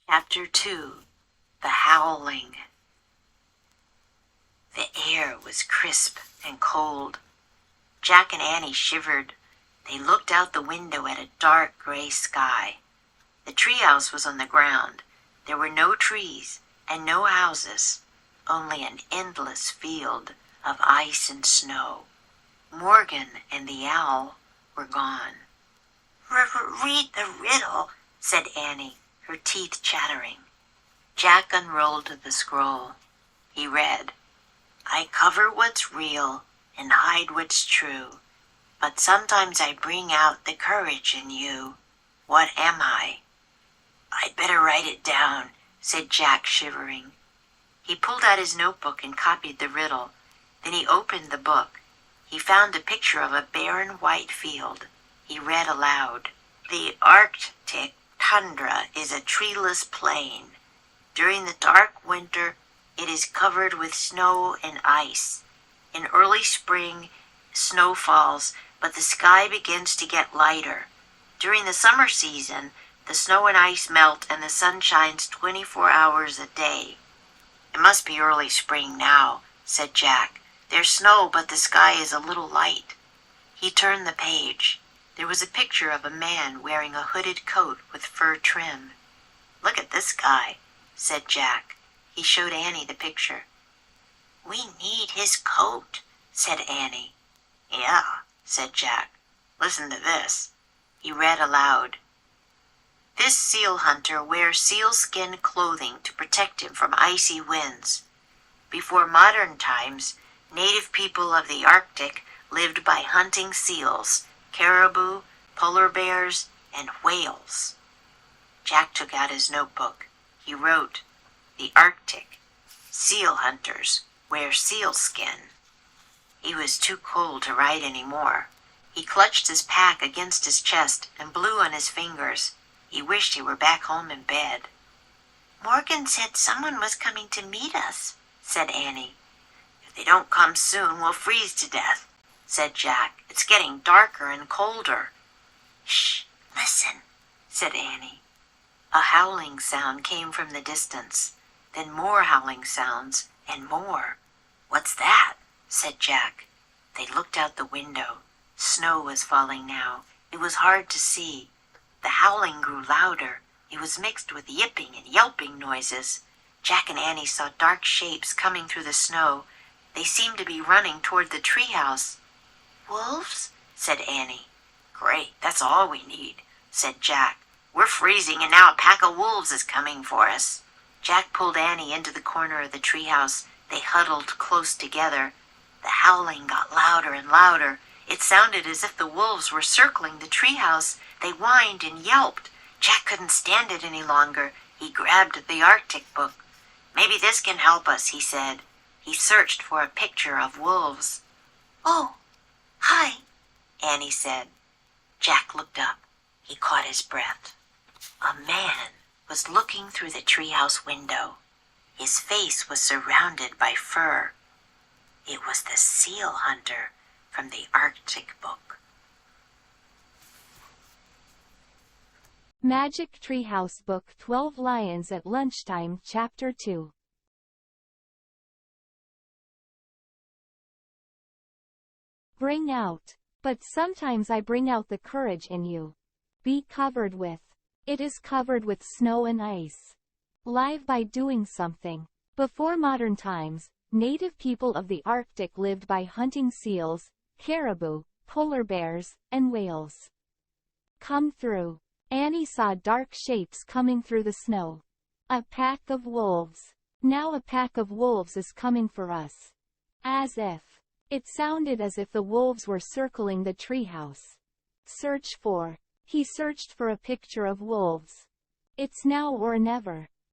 Chapter 2. The Howling. The air was crisp and cold. Jack and Annie shivered. They looked out the window at a dark gray sky. The treehouse was on the ground. There were no trees and no houses, only an endless field of ice and snow. Morgan and the owl were gone. "Read the riddle," said Annie, her teeth chattering. Jack unrolled the scroll. He read, "I cover what's real and hide what's true, but sometimes I bring out the courage in you. What am I?" "I'd better write it down," said Jack, shivering. He pulled out his notebook and copied the riddle. Then he opened the book. He found a picture of a barren white field. He read aloud, "The Arctic tundra is a treeless plain. During the dark winter, it is covered with snow and ice. In early spring, snow falls, but the sky begins to get lighter. During the summer season, the snow and ice melt and the sun shines 24 hours a day." "It must be early spring now," said Jack. "There's snow, but the sky is a little light." He turned the page. There was a picture of a man wearing a hooded coat with fur trim. "Look at this guy," said Jack. He showed Annie the picture. "We need his coat," said Annie. "Yeah," said Jack. "Listen to this." He read aloud, "This seal hunter wears sealskin clothing to protect him from icy winds. Before modern times, native people of the Arctic lived by hunting seals, caribou, polar bears, and whales." Jack took out his notebook. He wrote, "The Arctic. Seal hunters wear sealskin." He was too cold to write any more. He clutched his pack against his chest and blew on his fingers. He wished he were back home in bed. "Morgan said someone was coming to meet us," said Annie. "If they don't come soon, we'll freeze to death," said Jack. "It's getting darker and colder." "Shh, listen," said Annie. A howling sound came from the distance, then more howling sounds, and more. "What's that?" said Jack. They looked out the window. Snow was falling now. It was hard to see. The howling grew louder. It was mixed with yipping and yelping noises. Jack and Annie saw dark shapes coming through the snow. They seemed to be running toward the treehouse. "Wolves?" said Annie. "Great, that's all we need," said Jack. "We're freezing and now a pack of wolves is coming for us." Jack pulled Annie into the corner of the treehouse. They huddled close together. The howling got louder and louder. It sounded as if the wolves were circling the treehouse. They whined and yelped. Jack couldn't stand it any longer. He grabbed the Arctic book. "Maybe this can help us," he said. He searched for a picture of wolves. "Oh, hi," Annie said. Jack looked up. He caught his breath. A man was looking through the treehouse window. His face was surrounded by fur. It was the seal hunter from the Arctic book. Magic Treehouse Book 12 Lions at Lunchtime Chapter 2. Bring out. But sometimes I bring out the courage in you. Be covered with. It is covered with snow and ice. Live by doing something. Before modern times, native people of the Arctic lived by hunting seals, caribou, polar bears, and whales. Come through. Annie saw dark shapes coming through the snow. A pack of wolves. Now a pack of wolves is coming for us. As if. It sounded as if the wolves were circling the treehouse. Search for. He searched for a picture of wolves. It's now or never.